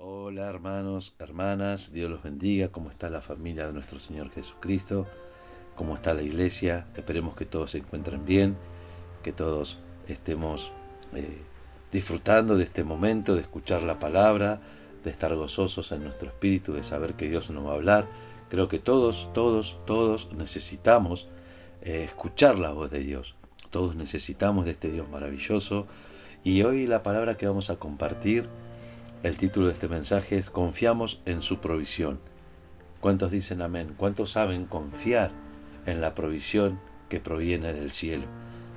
Hola hermanos, hermanas, Dios los bendiga. ¿Cómo está la familia de nuestro Señor Jesucristo? ¿Cómo está la iglesia? Esperemos que todos se encuentren bien, que todos estemos disfrutando de este momento, de escuchar la palabra, de estar gozosos en nuestro espíritu, de saber que Dios nos va a hablar. Creo que todos necesitamos escuchar la voz de Dios. Todos necesitamos de este Dios maravilloso. Y hoy la palabra que vamos a compartir, el título de este mensaje es Confiamos en su provisión. ¿Cuántos dicen amén? ¿Cuántos saben confiar en la provisión que proviene del cielo?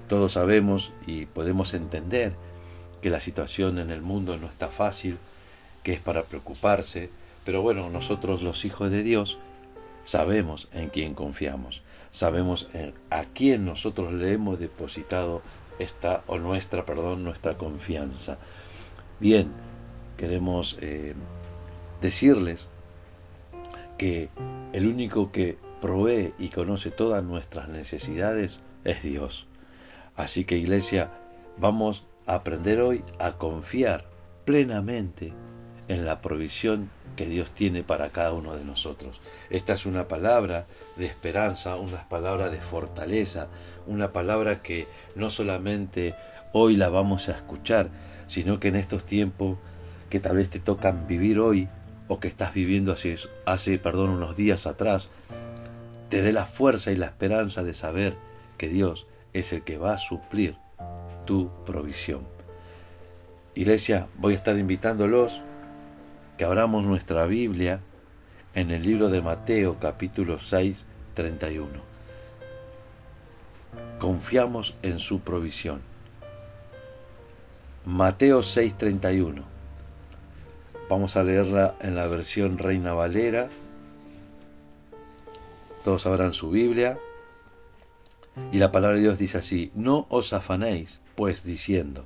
Todos sabemos y podemos entender que la situación en el mundo no está fácil, que es para preocuparse, pero bueno, nosotros los hijos de Dios sabemos en quién confiamos, sabemos a quién nosotros le hemos depositado nuestra confianza. Bien, queremos decirles que el único que provee y conoce todas nuestras necesidades es Dios. Así que, iglesia, vamos a aprender hoy a confiar plenamente en la provisión que Dios tiene para cada uno de nosotros. Esta es una palabra de esperanza, una palabra de fortaleza, una palabra que no solamente hoy la vamos a escuchar, sino que en estos tiempos que tal vez te tocan vivir hoy o que estás viviendo hace unos días atrás, te dé la fuerza y la esperanza de saber que Dios es el que va a suplir tu provisión. Iglesia, voy a estar invitándolos que abramos nuestra Biblia en el libro de Mateo capítulo 6, 31. Confiamos en su provisión. Mateo 6, 31. Vamos a leerla en la versión Reina Valera. Todos abran su Biblia. Y la palabra de Dios dice así: no os afanéis, pues, diciendo,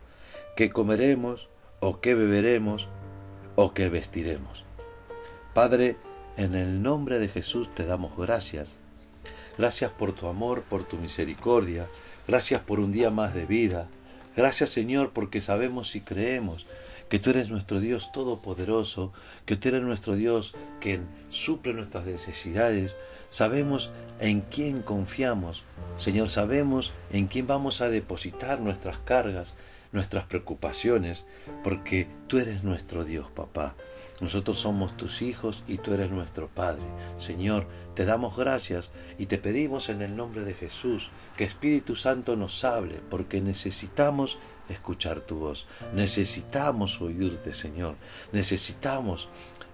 ¿qué comeremos, o qué beberemos, o qué vestiremos? Padre, en el nombre de Jesús te damos gracias. Gracias por tu amor, por tu misericordia. Gracias por un día más de vida. Gracias, Señor, porque sabemos y creemos que tú eres nuestro Dios todopoderoso, que tú eres nuestro Dios que suple nuestras necesidades. Sabemos en quién confiamos, Señor, sabemos en quién vamos a depositar nuestras cargas, nuestras preocupaciones, porque tú eres nuestro Dios, papá. Nosotros somos tus hijos y tú eres nuestro Padre. Señor, te damos gracias y te pedimos en el nombre de Jesús que Espíritu Santo nos hable, porque necesitamos escuchar tu voz, necesitamos oírte, Señor, necesitamos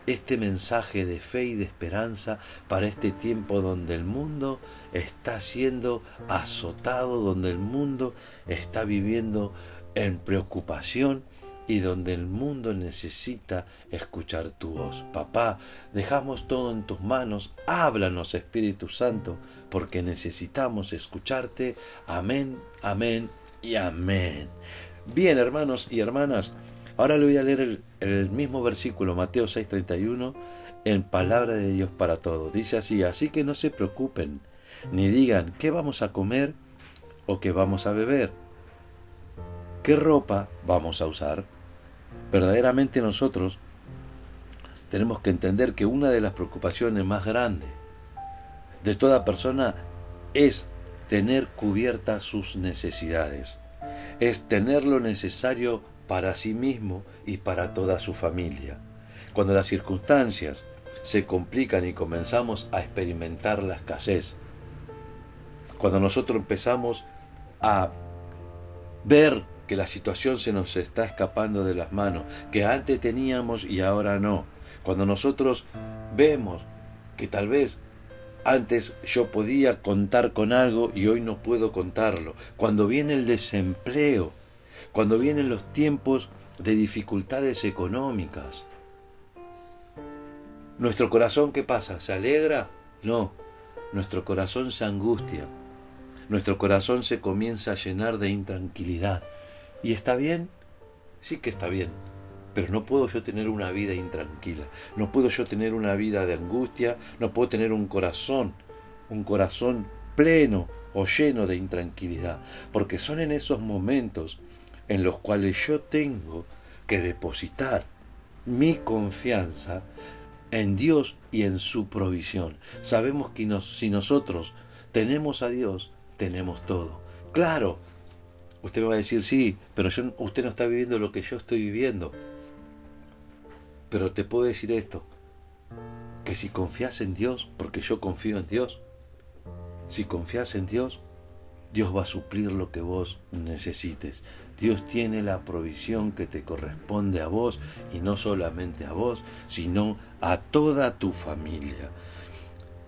este mensaje de fe y de esperanza para este tiempo donde el mundo está siendo azotado, donde el mundo está viviendo en preocupación y donde el mundo necesita escuchar tu voz. Papá, dejamos todo en tus manos. Háblanos, Espíritu Santo, porque necesitamos escucharte. Amén, amén y amén. Bien, hermanos y hermanas, ahora le voy a leer el mismo versículo, Mateo 6:31, en palabra de Dios para todos. Dice así: así que no se preocupen, ni digan qué vamos a comer o qué vamos a beber, qué ropa vamos a usar. Verdaderamente nosotros tenemos que entender que una de las preocupaciones más grandes de toda persona es tener cubiertas sus necesidades, es tener lo necesario para sí mismo y para toda su familia. Cuando las circunstancias se complican y comenzamos a experimentar la escasez, cuando nosotros empezamos a ver que la situación se nos está escapando de las manos, que antes teníamos y ahora no, cuando nosotros vemos que tal vez antes yo podía contar con algo y hoy no puedo contarlo, cuando viene el desempleo, cuando vienen los tiempos de dificultades económicas, ¿nuestro corazón qué pasa? ¿Se alegra? No, nuestro corazón se angustia, nuestro corazón se comienza a llenar de intranquilidad. ¿Y está bien? Sí que está bien, pero no puedo yo tener una vida intranquila, no puedo yo tener una vida de angustia, no puedo tener un corazón pleno o lleno de intranquilidad, porque son en esos momentos en los cuales yo tengo que depositar mi confianza en Dios y en su provisión. Sabemos que si nosotros tenemos a Dios, tenemos todo. Claro, usted me va a decir, sí, pero usted no está viviendo lo que yo estoy viviendo. Pero te puedo decir esto, que si confías en Dios, porque yo confío en Dios, si confías en Dios, Dios va a suplir lo que vos necesites. Dios tiene la provisión que te corresponde a vos, y no solamente a vos, sino a toda tu familia.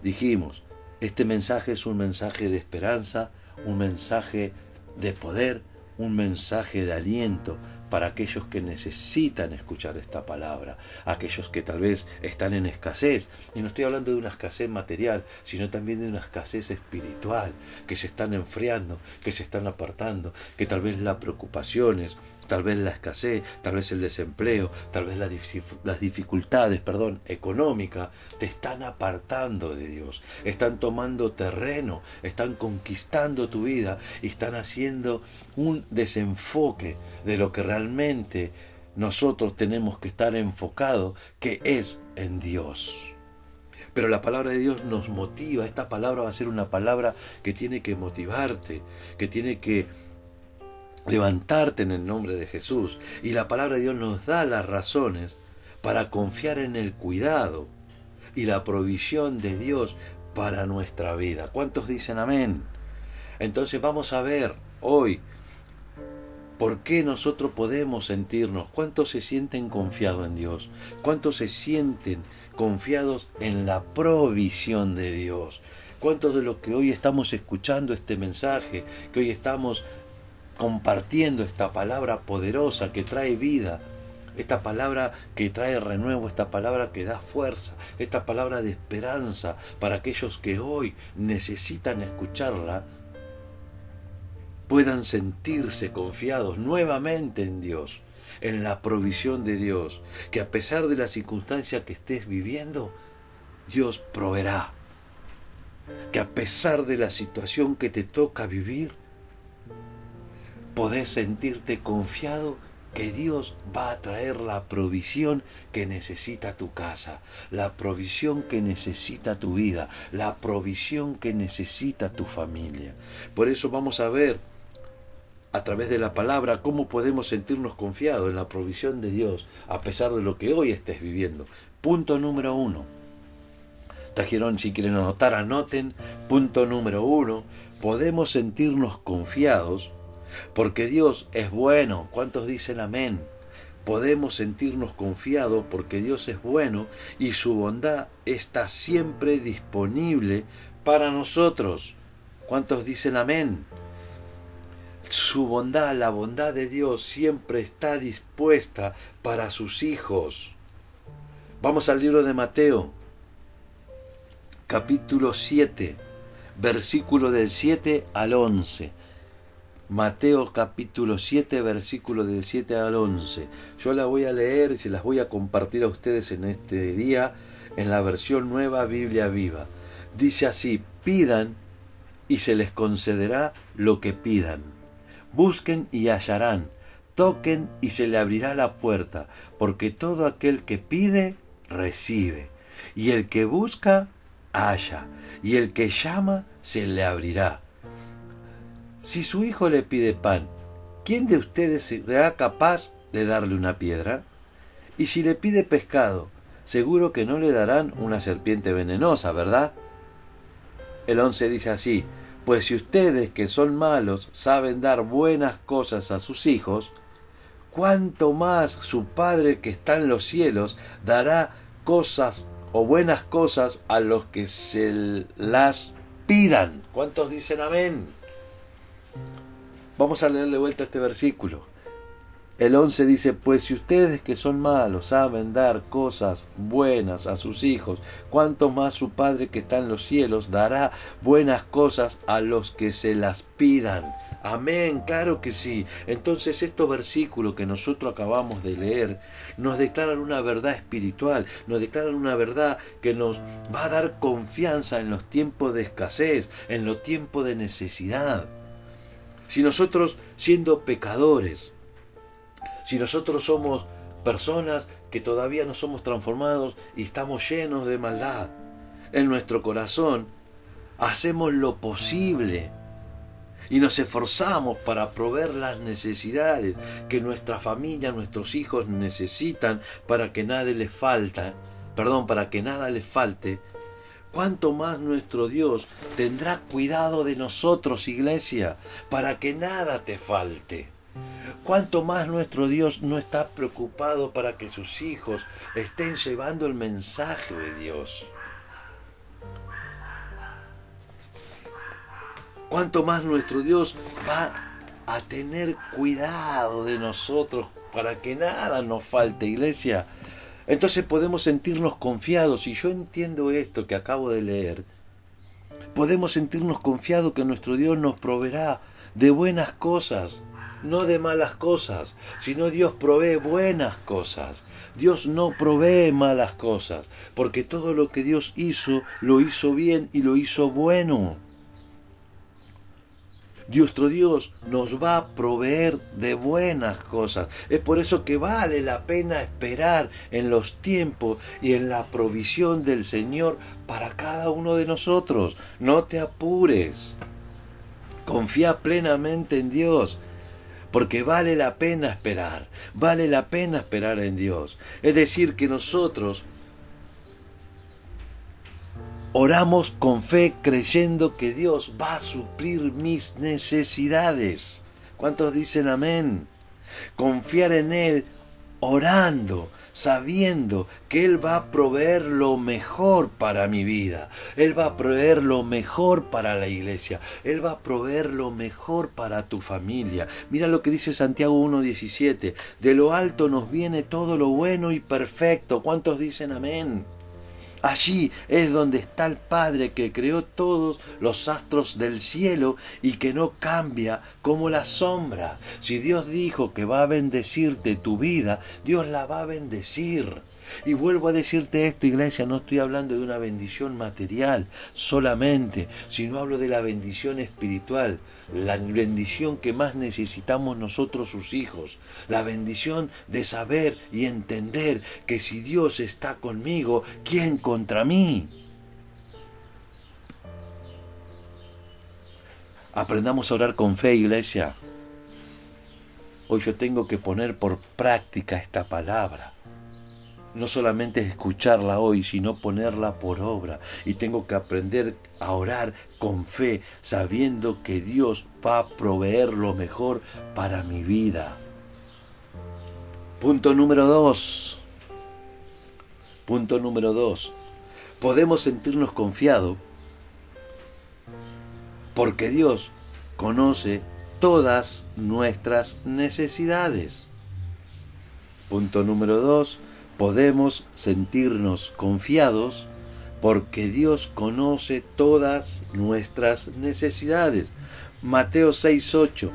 Dijimos, este mensaje es un mensaje de esperanza, un mensaje de poder, un mensaje de aliento para aquellos que necesitan escuchar esta palabra, aquellos que tal vez están en escasez, y no estoy hablando de una escasez material, sino también de una escasez espiritual, que se están enfriando, que se están apartando, que tal vez las preocupaciones, tal vez la escasez, tal vez el desempleo, tal vez las dificultades, económicas, te están apartando de Dios, están tomando terreno, están conquistando tu vida y están haciendo un desenfoque de lo que realmente nosotros tenemos que estar enfocados, que es en Dios. Pero la palabra de Dios nos motiva. Esta palabra va a ser una palabra que tiene que motivarte, que tiene que levantarte en el nombre de Jesús. Y la palabra de Dios nos da las razones para confiar en el cuidado y la provisión de Dios para nuestra vida. ¿Cuántos dicen amén? Entonces vamos a ver hoy por qué nosotros podemos sentirnos. ¿Cuántos se sienten confiados en Dios? ¿Cuántos se sienten confiados en la provisión de Dios? ¿Cuántos de los que hoy estamos escuchando este mensaje, que hoy estamos compartiendo esta palabra poderosa que trae vida, esta palabra que trae renuevo, esta palabra que da fuerza, esta palabra de esperanza para aquellos que hoy necesitan escucharla, puedan sentirse confiados nuevamente en Dios, en la provisión de Dios, que a pesar de la circunstancia que estés viviendo, Dios proveerá, que a pesar de la situación que te toca vivir, podés sentirte confiado que Dios va a traer la provisión que necesita tu casa, la provisión que necesita tu vida, la provisión que necesita tu familia. Por eso vamos a ver a través de la palabra cómo podemos sentirnos confiados en la provisión de Dios a pesar de lo que hoy estés viviendo. Punto número 1. Trajeron, si quieren anotar, anoten. Punto número 1. Podemos sentirnos confiados porque Dios es bueno. ¿Cuántos dicen amén? Podemos sentirnos confiados porque Dios es bueno y su bondad está siempre disponible para nosotros. ¿Cuántos dicen amén? Su bondad, la bondad de Dios siempre está dispuesta para sus hijos. Vamos al libro de Mateo, capítulo 7, versículo del 7 al 11. Mateo capítulo 7, versículo del 7 al 11. Yo la voy a leer y se las voy a compartir a ustedes en este día en la versión Nueva Biblia Viva. Dice así: pidan y se les concederá lo que pidan. Busquen y hallarán, toquen y se le abrirá la puerta, porque todo aquel que pide, recibe, y el que busca, halla, y el que llama, se le abrirá. Si su hijo le pide pan, ¿quién de ustedes será capaz de darle una piedra? Y si le pide pescado, seguro que no le darán una serpiente venenosa, ¿verdad? El 11 dice así: pues si ustedes que son malos saben dar buenas cosas a sus hijos, ¿cuánto más su Padre que está en los cielos dará cosas o buenas cosas a los que se las pidan? ¿Cuántos dicen amén? Vamos a leerle vuelta este versículo. El 11 dice: pues si ustedes que son malos saben dar cosas buenas a sus hijos, ¿cuánto más su Padre que está en los cielos dará buenas cosas a los que se las pidan? Amén, claro que sí. Entonces estos versículos que nosotros acabamos de leer nos declaran una verdad espiritual, nos declaran una verdad que nos va a dar confianza en los tiempos de escasez, en los tiempos de necesidad. Si nosotros, siendo pecadores, si nosotros somos personas que todavía no somos transformados y estamos llenos de maldad. En nuestro corazón hacemos lo posible y nos esforzamos para proveer las necesidades que nuestra familia, nuestros hijos necesitan para que nada les falte. ¿Cuánto más nuestro Dios tendrá cuidado de nosotros, iglesia, para que nada te falte? ¿Cuánto más nuestro Dios no está preocupado para que sus hijos estén llevando el mensaje de Dios? ¿Cuánto más nuestro Dios va a tener cuidado de nosotros para que nada nos falte, iglesia? Entonces podemos sentirnos confiados, y yo entiendo esto que acabo de leer, podemos sentirnos confiados que nuestro Dios nos proveerá de buenas cosas, no de malas cosas, sino Dios provee buenas cosas. Dios no provee malas cosas, porque todo lo que Dios hizo, lo hizo bien y lo hizo bueno. Nuestro Dios nos va a proveer de buenas cosas. Es por eso que vale la pena esperar en los tiempos y en la provisión del Señor para cada uno de nosotros. No te apures. Confía plenamente en Dios, porque vale la pena esperar. Vale la pena esperar en Dios. Es decir, que nosotros oramos con fe creyendo que Dios va a suplir mis necesidades. ¿Cuántos dicen amén? Confiar en Él orando, sabiendo que Él va a proveer lo mejor para mi vida. Él va a proveer lo mejor para la iglesia. Él va a proveer lo mejor para tu familia. Mira lo que dice Santiago 1:17. De lo alto nos viene todo lo bueno y perfecto. ¿Cuántos dicen amén? Allí es donde está el Padre que creó todos los astros del cielo y que no cambia como la sombra. Si Dios dijo que va a bendecirte tu vida, Dios la va a bendecir. Y vuelvo a decirte esto, iglesia, no estoy hablando de una bendición material solamente, sino hablo de la bendición espiritual, la bendición que más necesitamos nosotros sus hijos, la bendición de saber y entender que si Dios está conmigo, ¿quién contra mí? Aprendamos a orar con fe, iglesia. Hoy yo tengo que poner por práctica esta palabra. No solamente escucharla hoy, sino ponerla por obra. Y tengo que aprender a orar con fe, sabiendo que Dios va a proveer lo mejor para mi vida. Punto número 2. Podemos sentirnos confiados porque Dios conoce todas nuestras necesidades. Punto número 2. Podemos sentirnos confiados porque Dios conoce todas nuestras necesidades. Mateo 6:8.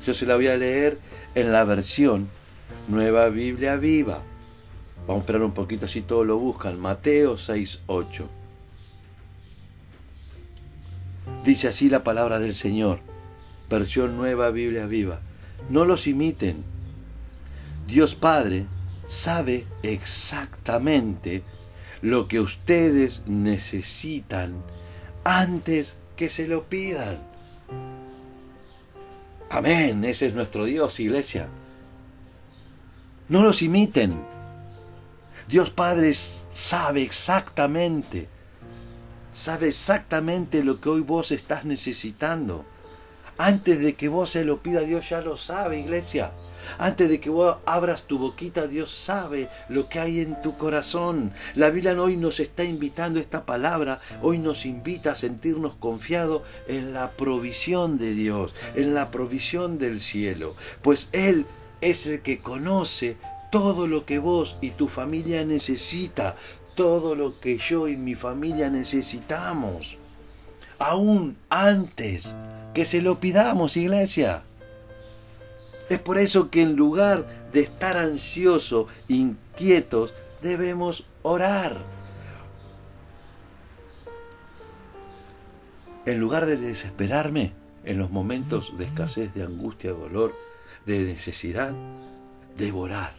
Yo se la voy a leer en la versión Nueva Biblia Viva. Vamos a esperar un poquito, así todos lo buscan. Mateo 6:8. Dice así la palabra del Señor. Versión Nueva Biblia Viva. No los imiten. Dios Padre sabe exactamente lo que ustedes necesitan antes que se lo pidan. Amén, ese es nuestro Dios, iglesia. No los imiten. Dios Padre sabe exactamente lo que hoy vos estás necesitando. Antes de que vos se lo pida, Dios ya lo sabe, iglesia. Antes de que vos abras tu boquita, Dios sabe lo que hay en tu corazón. La Biblia hoy nos está invitando, esta palabra hoy nos invita a sentirnos confiados en la provisión de Dios, en la provisión del cielo. Pues Él es el que conoce todo lo que vos y tu familia necesita, todo lo que yo y mi familia necesitamos. Aún antes que se lo pidamos, iglesia. Es por eso que en lugar de estar ansiosos, inquietos, debemos orar. En lugar de desesperarme en los momentos de escasez, de angustia, dolor, de necesidad, debo orar.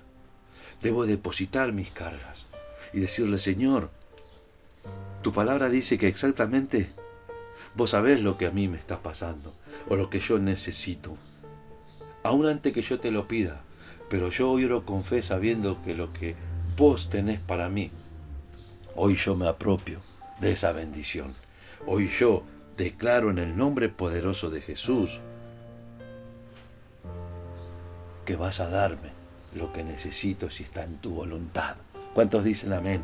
Debo depositar mis cargas y decirle, Señor, tu palabra dice que exactamente vos sabés lo que a mí me está pasando o lo que yo necesito. Aún antes que yo te lo pida, pero yo hoy oro con fe sabiendo que lo que vos tenés para mí, hoy yo me apropio de esa bendición. Hoy yo declaro en el nombre poderoso de Jesús que vas a darme lo que necesito si está en tu voluntad. ¿Cuántos dicen amén?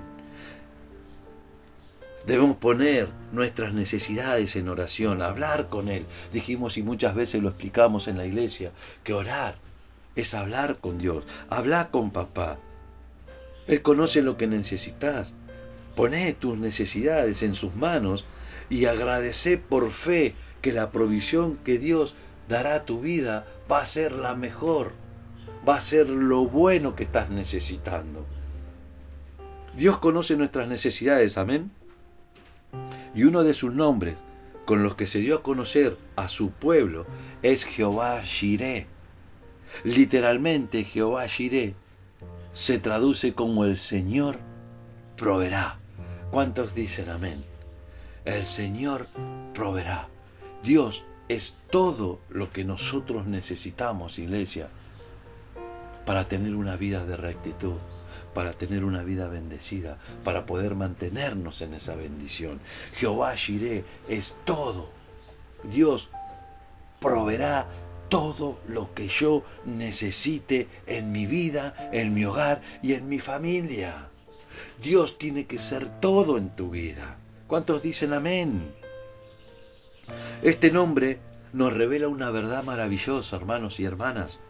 Debemos poner nuestras necesidades en oración, hablar con Él. Dijimos y muchas veces lo explicamos en la iglesia, que orar es hablar con Dios, hablar con papá. Él conoce lo que necesitas. Poné tus necesidades en sus manos y agradecé por fe que la provisión que Dios dará a tu vida va a ser la mejor, va a ser lo bueno que estás necesitando. Dios conoce nuestras necesidades, amén. Y uno de sus nombres con los que se dio a conocer a su pueblo es Jehová Jireh. Literalmente Jehová Jireh se traduce como el Señor proveerá. ¿Cuántos dicen amén? El Señor proveerá. Dios es todo lo que nosotros necesitamos, iglesia, para tener una vida de rectitud, para tener una vida bendecida, para poder mantenernos en esa bendición. Jehová Jireh es todo. Dios proveerá todo lo que yo necesite en mi vida, en mi hogar y en mi familia. Dios tiene que ser todo en tu vida. ¿Cuántos dicen amén? Este nombre nos revela una verdad maravillosa, hermanos y hermanas.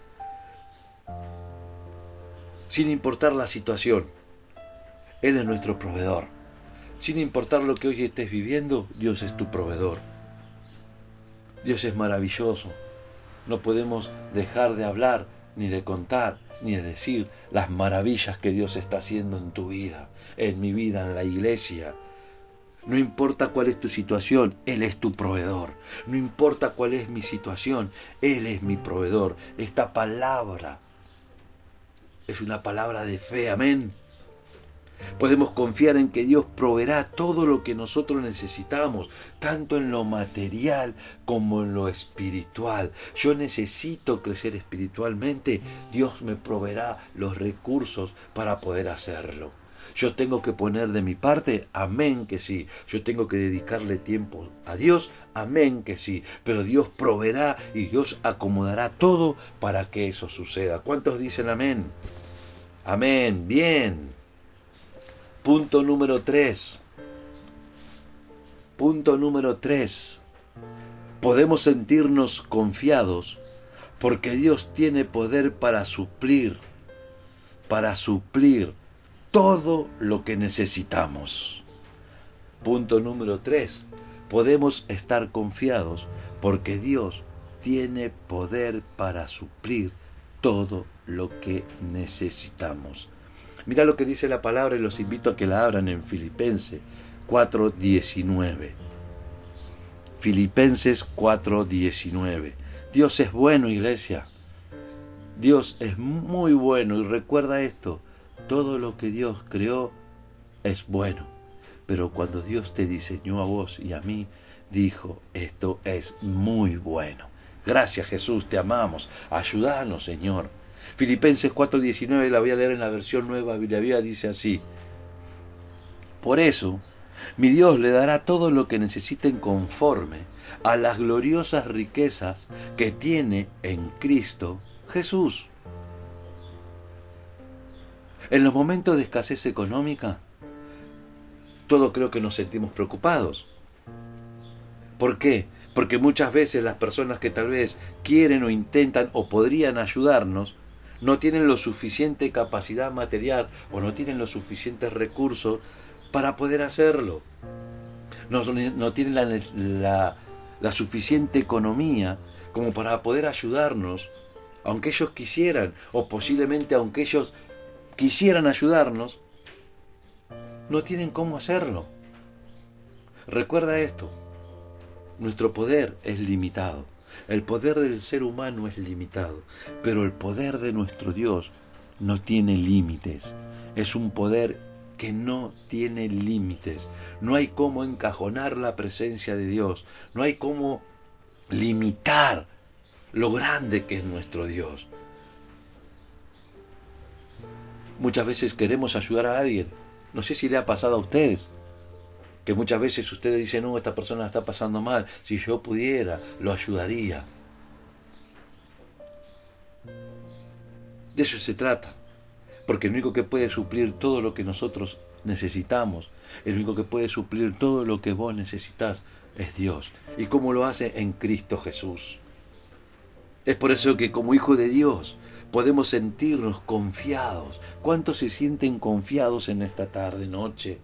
Sin importar la situación, Él es nuestro proveedor. Sin importar lo que hoy estés viviendo, Dios es tu proveedor. Dios es maravilloso. No podemos dejar de hablar, ni de contar, ni de decir las maravillas que Dios está haciendo en tu vida, en mi vida, en la iglesia. No importa cuál es tu situación, Él es tu proveedor. No importa cuál es mi situación, Él es mi proveedor. Esta palabra es una palabra de fe, amén. Podemos confiar en que Dios proveerá todo lo que nosotros necesitamos, tanto en lo material como en lo espiritual. Yo necesito crecer espiritualmente, Dios me proveerá los recursos para poder hacerlo. Yo tengo que poner de mi parte, amén que sí. Yo tengo que dedicarle tiempo a Dios, amén que sí. Pero Dios proveerá y Dios acomodará todo para que eso suceda. ¿Cuántos dicen amén? Amén, bien. Punto número 3. Punto número 3. Podemos sentirnos confiados porque Dios tiene poder para suplir todo lo que necesitamos. Punto número 3. Podemos estar confiados porque Dios tiene poder para suplir todo lo que necesitamos. Mira lo que dice la palabra y los invito a que la abran en Filipenses 4:19. Filipenses 4:19. Dios es bueno, iglesia. Dios es muy bueno y recuerda esto. Todo lo que Dios creó es bueno. Pero cuando Dios te diseñó a vos y a mí, dijo, esto es muy bueno. Gracias Jesús, te amamos. Ayúdanos, Señor. Filipenses 4:19, la voy a leer en la versión nueva Biblia, dice así. Por eso, mi Dios le dará todo lo que necesiten conforme a las gloriosas riquezas que tiene en Cristo Jesús. En los momentos de escasez económica, todos creo que nos sentimos preocupados. ¿Por qué? Porque muchas veces las personas que tal vez quieren o intentan o podrían ayudarnos, no tienen lo suficiente capacidad material o no tienen los suficientes recursos para poder hacerlo. No tienen la suficiente economía como para poder ayudarnos, aunque ellos quisieran, o posiblemente aunque ellos quisieran ayudarnos, no tienen cómo hacerlo. Recuerda esto, nuestro poder es limitado. El poder del ser humano es limitado, pero el poder de nuestro Dios no tiene límites. Es un poder que no tiene límites. No hay cómo encajonar la presencia de Dios. No hay cómo limitar lo grande que es nuestro Dios. Muchas veces queremos ayudar a alguien. No sé si le ha pasado a ustedes, que muchas veces ustedes dicen, no, esta persona la está pasando mal. Si yo pudiera, lo ayudaría. De eso se trata. Porque el único que puede suplir todo lo que nosotros necesitamos, el único que puede suplir todo lo que vos necesitas, es Dios. ¿Y cómo lo hace? En Cristo Jesús. Es por eso que como hijo de Dios podemos sentirnos confiados. ¿Cuántos se sienten confiados en esta tarde, noche?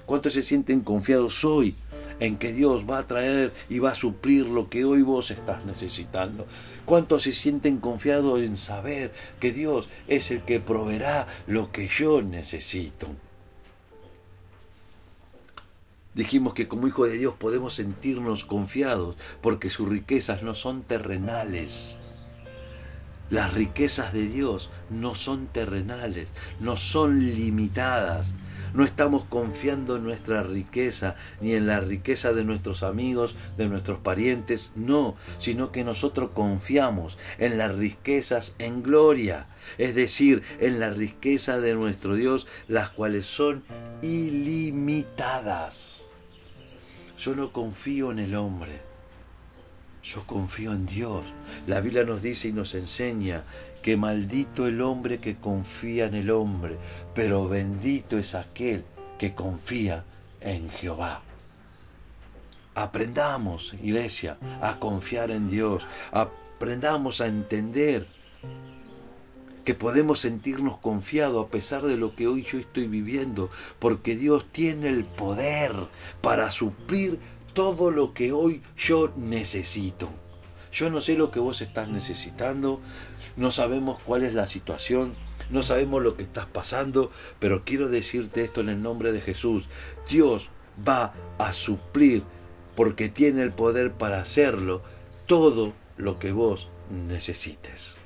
¿Cuántos se sienten confiados hoy en que Dios va a traer y va a suplir lo que hoy vos estás necesitando? ¿Cuántos se sienten confiados en saber que Dios es el que proveerá lo que yo necesito? Dijimos que como hijo de Dios podemos sentirnos confiados porque sus riquezas no son terrenales. Las riquezas de Dios no son terrenales, no son limitadas. No estamos confiando en nuestra riqueza, ni en la riqueza de nuestros amigos, de nuestros parientes, no, sino que nosotros confiamos en las riquezas en gloria, es decir, en la riqueza de nuestro Dios, las cuales son ilimitadas. Yo no confío en el hombre, yo confío en Dios. La Biblia nos dice y nos enseña que maldito el hombre que confía en el hombre, pero bendito es aquel que confía en Jehová. Aprendamos, iglesia, a confiar en Dios. Aprendamos a entender que podemos sentirnos confiados a pesar de lo que hoy yo estoy viviendo, porque Dios tiene el poder para suplir todo lo que hoy yo necesito. Yo no sé lo que vos estás necesitando, no sabemos cuál es la situación, no sabemos lo que estás pasando, pero quiero decirte esto en el nombre de Jesús. Dios va a suplir, porque tiene el poder para hacerlo, todo lo que vos necesites.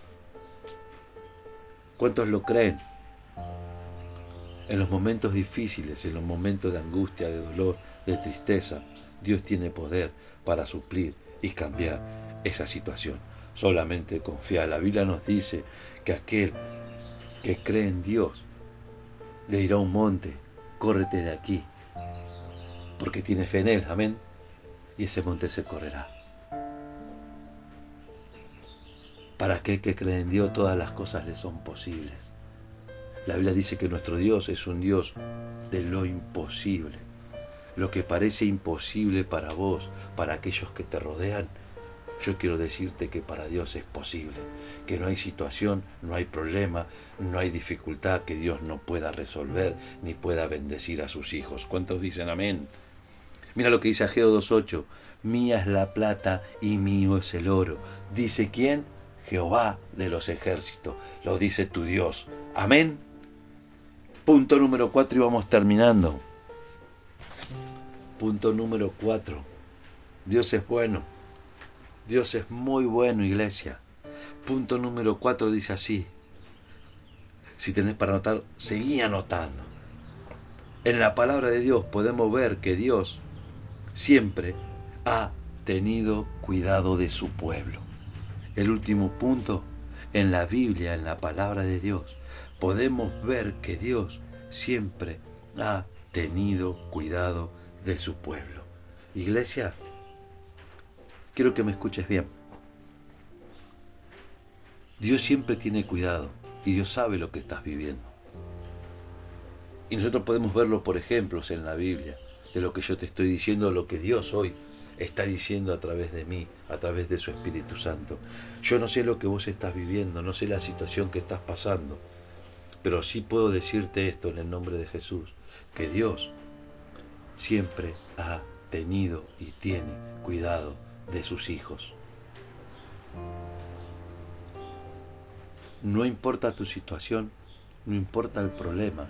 ¿Cuántos lo creen? En los momentos difíciles, en los momentos de angustia, de dolor, de tristeza, Dios tiene poder para suplir y cambiar esa situación. Solamente confía. La Biblia nos dice que aquel que cree en Dios le dirá a un monte, córrete de aquí, porque tiene fe en Él, amén, y ese monte se correrá. Para aquel que cree en Dios, todas las cosas le son posibles. La Biblia dice que nuestro Dios es un Dios de lo imposible. Lo que parece imposible para vos, para aquellos que te rodean, yo quiero decirte que para Dios es posible, que no hay situación, no hay problema, no hay dificultad que Dios no pueda resolver ni pueda bendecir a sus hijos. ¿Cuántos dicen amén? Mira lo que dice Ageo 2:8, mía es la plata y mío es el oro. ¿Dice quién? Jehová de los ejércitos, lo dice tu Dios. Amén. Punto número 4 y vamos terminando. Punto número 4. Dios es bueno. Dios es muy bueno, iglesia. Punto número 4 dice así. Si tenés para anotar, seguí anotando. En la palabra de Dios podemos ver que Dios siempre ha tenido cuidado de su pueblo. El último punto, en la Biblia, en la palabra de Dios, podemos ver que Dios siempre ha tenido cuidado de su pueblo. Iglesia, quiero que me escuches bien. Dios siempre tiene cuidado y Dios sabe lo que estás viviendo. Y nosotros podemos verlo por ejemplos en la Biblia, de lo que yo te estoy diciendo, lo que Dios hoy está diciendo a través de mí, a través de su Espíritu Santo. Yo no sé lo que vos estás viviendo, no sé la situación que estás pasando, pero sí puedo decirte esto en el nombre de Jesús, que Dios siempre ha tenido y tiene cuidado de sus hijos. No importa tu situación, no importa el problema,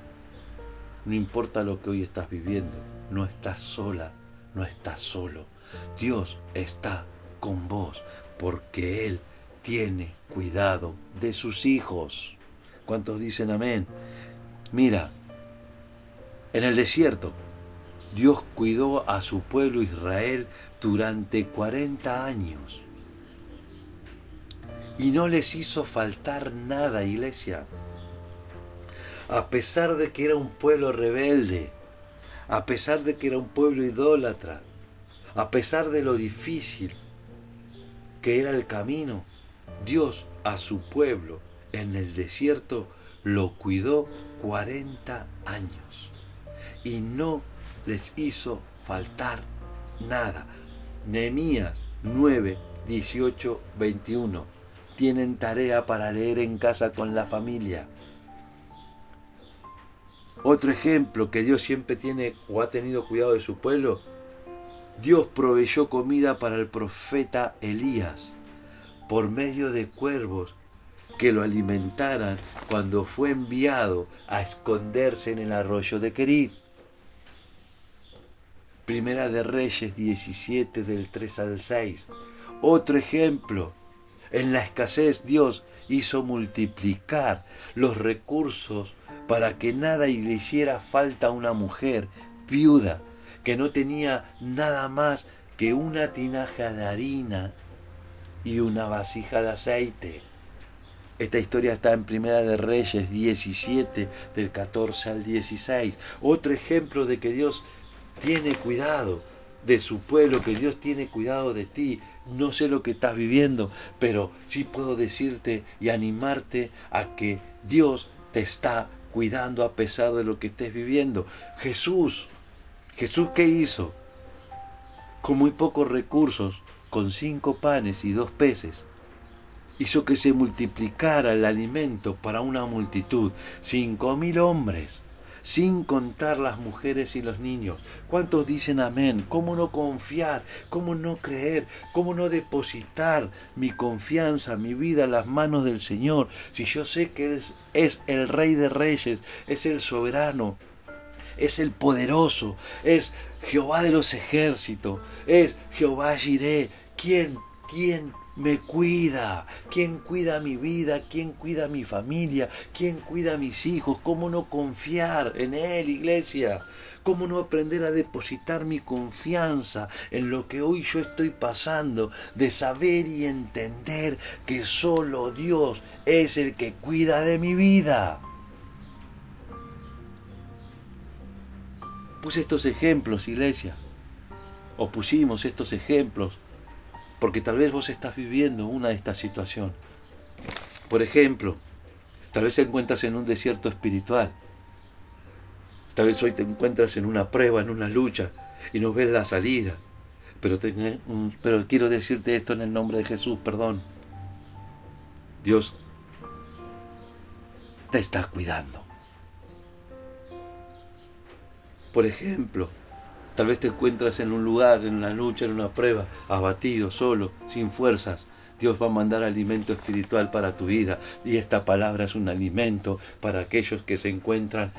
no importa lo que hoy estás viviendo, no estás sola, no estás solo. Dios está con vos porque Él tiene cuidado de sus hijos. ¿Cuántos dicen amén? Mira, en el desierto, Dios cuidó a su pueblo Israel durante 40 años. Y no les hizo faltar nada, iglesia. A pesar de que era un pueblo rebelde, a pesar de que era un pueblo idólatra, a pesar de lo difícil que era el camino, Dios a su pueblo en el desierto lo cuidó 40 años y no les hizo faltar nada. Nehemías 9, 18, 21. Tienen tarea para leer en casa con la familia. Otro ejemplo que Dios siempre tiene o ha tenido cuidado de su pueblo. Dios proveyó comida para el profeta Elías por medio de cuervos que lo alimentaran cuando fue enviado a esconderse en el arroyo de Querit. Primera de Reyes 17 del 3 al 6. Otro ejemplo, en la escasez Dios hizo multiplicar los recursos para que nada le hiciera falta a una mujer viuda que no tenía nada más que una tinaja de harina y una vasija de aceite. Esta historia está en Primera de Reyes 17 del 14 al 16. Otro ejemplo de que Dios tiene cuidado de su pueblo, que Dios tiene cuidado de ti. No sé lo que estás viviendo, pero sí puedo decirte y animarte a que Dios te está cuidando a pesar de lo que estés viviendo. Jesús, ¿qué hizo? Con muy pocos recursos, con 5 panes y 2 peces, hizo que se multiplicara el alimento para una multitud, 5.000 hombres, sin contar las mujeres y los niños. ¿Cuántos dicen amén? ¿Cómo no confiar? ¿Cómo no creer? ¿Cómo no depositar mi confianza, mi vida en las manos del Señor? Si yo sé que Él es el Rey de Reyes, es el soberano, es el poderoso, es Jehová de los ejércitos, es Jehová Jireh. ¿Quién me cuida? ¿Quién cuida mi vida? ¿Quién cuida mi familia? ¿Quién cuida a mis hijos? ¿Cómo no confiar en Él, iglesia? ¿Cómo no aprender a depositar mi confianza en lo que hoy yo estoy pasando? De saber y entender que solo Dios es el que cuida de mi vida. Puse estos ejemplos, iglesia, o pusimos estos ejemplos, porque tal vez vos estás viviendo una de estas situaciones. Por ejemplo, tal vez te encuentras en un desierto espiritual. Tal vez hoy te encuentras en una prueba, en una lucha, y no ves la salida. Pero quiero decirte esto en el nombre de Jesús, perdón. Dios te está cuidando. Por ejemplo, tal vez te encuentras en un lugar, en una lucha, en una prueba, abatido, solo, sin fuerzas. Dios va a mandar alimento espiritual para tu vida. Y esta palabra es un alimento para aquellos que se encuentran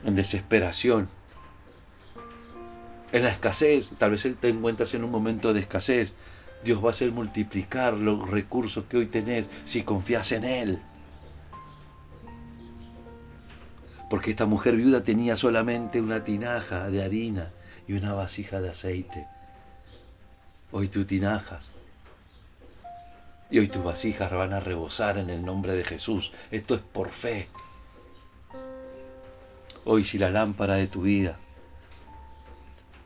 en desesperación. En la escasez, tal vez te encuentras en un momento de escasez. Dios va a hacer multiplicar los recursos que hoy tenés si confías en Él. Porque esta mujer viuda tenía solamente una tinaja de harina y una vasija de aceite. Hoy tus tinajas y hoy tus vasijas van a rebosar en el nombre de Jesús. Esto es por fe. Hoy si la lámpara de tu vida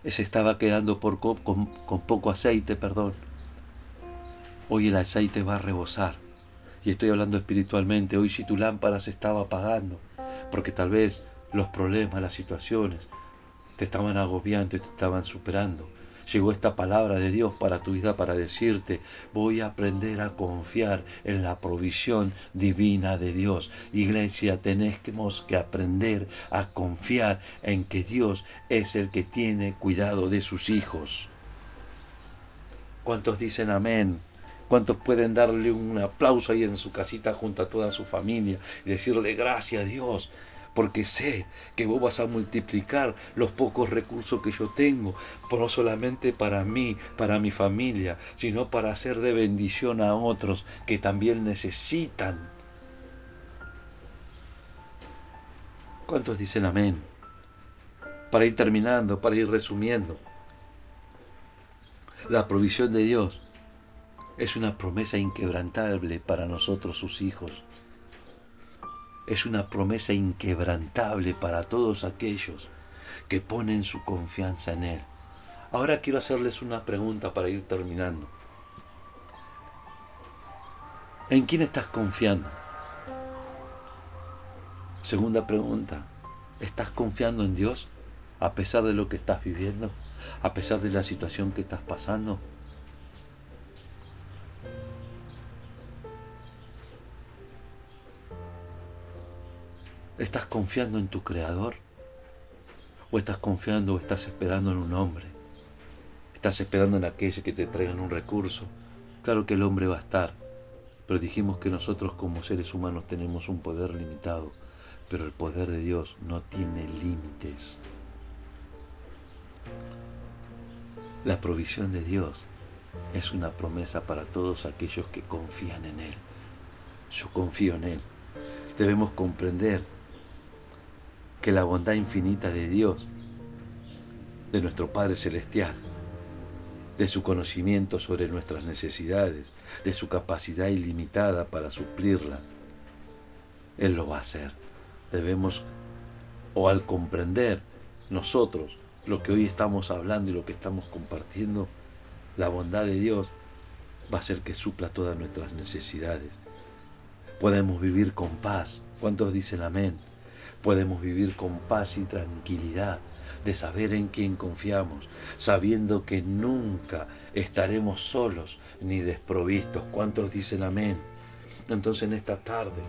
se estaba quedando con poco aceite, hoy el aceite va a rebosar. Y estoy hablando espiritualmente. Hoy si tu lámpara se estaba apagando, porque tal vez los problemas, las situaciones te estaban agobiando y te estaban superando, llegó esta palabra de Dios para tu vida para decirte: voy a aprender a confiar en la provisión divina de Dios. Iglesia, tenemos que aprender a confiar en que Dios es el que tiene cuidado de sus hijos. ¿Cuántos dicen amén? ¿Cuántos pueden darle un aplauso ahí en su casita junto a toda su familia y decirle: gracias a Dios, porque sé que vos vas a multiplicar los pocos recursos que yo tengo, no solamente para mí, para mi familia, sino para hacer de bendición a otros que también necesitan? ¿Cuántos dicen amén? Para ir terminando, para ir resumiendo, la provisión de Dios es una promesa inquebrantable para nosotros, sus hijos. Es una promesa inquebrantable para todos aquellos que ponen su confianza en Él. Ahora quiero hacerles una pregunta para ir terminando. ¿En quién estás confiando? Segunda pregunta, ¿estás confiando en Dios a pesar de lo que estás viviendo? ¿A pesar de la situación que estás pasando? ¿Estás confiando en tu Creador? ¿O estás confiando o estás esperando en un hombre? ¿Estás esperando en aquellos que te traigan un recurso? Claro que el hombre va a estar, pero dijimos que nosotros como seres humanos tenemos un poder limitado, pero el poder de Dios no tiene límites. La provisión de Dios es una promesa para todos aquellos que confían en Él. Yo confío en Él. Debemos comprender que la bondad infinita de Dios, de nuestro Padre Celestial, de su conocimiento sobre nuestras necesidades, de su capacidad ilimitada para suplirlas, Él lo va a hacer. Debemos, o al comprender nosotros lo que hoy estamos hablando y lo que estamos compartiendo, la bondad de Dios va a hacer que supla todas nuestras necesidades. Podemos vivir con paz. ¿Cuántos dicen amén? Podemos vivir con paz y tranquilidad de saber en quién confiamos, sabiendo que nunca estaremos solos ni desprovistos. ¿Cuántos dicen amén? Entonces en esta tarde,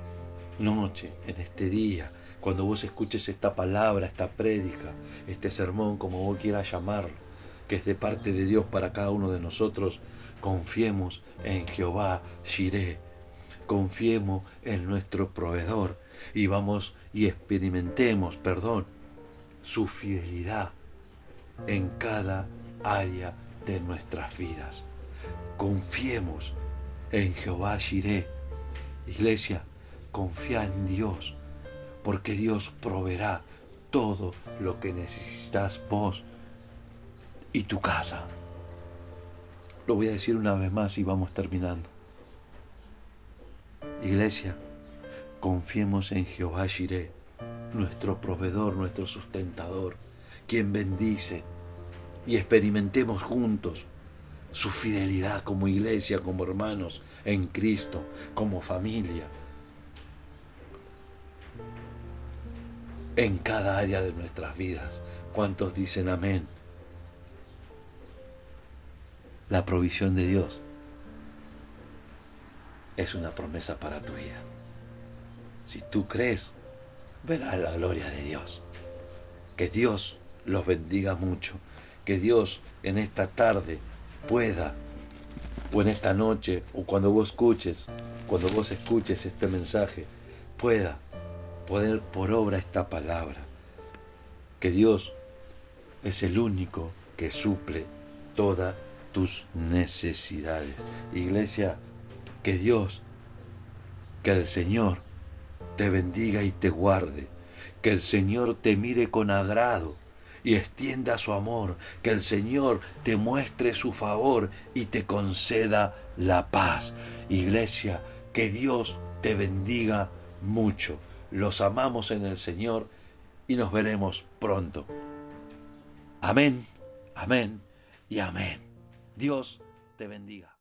noche, en este día, cuando vos escuches esta palabra, esta prédica, este sermón, como vos quieras llamarlo, que es de parte de Dios para cada uno de nosotros, confiemos en Jehová Jireh, confiemos en nuestro proveedor y experimentemos, su fidelidad en cada área de nuestras vidas. Confiemos en Jehová Jireh. Iglesia, confía en Dios, porque Dios proveerá todo lo que necesitas vos y tu casa. Lo voy a decir una vez más y vamos terminando. Iglesia, confiemos en Jehová Jireh, nuestro proveedor, nuestro sustentador, quien bendice, y experimentemos juntos su fidelidad como iglesia, como hermanos en Cristo, como familia, en cada área de nuestras vidas. ¿Cuántos dicen amén? La provisión de Dios es una promesa para tu vida. Si tú crees, verás la gloria de Dios. Que Dios los bendiga mucho. Que Dios en esta tarde pueda, o en esta noche, o cuando vos escuches este mensaje, pueda poner por obra esta palabra. Que Dios es el único que suple todas tus necesidades. Iglesia, que Dios, que el Señor te bendiga y te guarde, que el Señor te mire con agrado y extienda su amor, que el Señor te muestre su favor y te conceda la paz. Iglesia, que Dios te bendiga mucho. Los amamos en el Señor y nos veremos pronto. Amén, amén y amén. Dios te bendiga.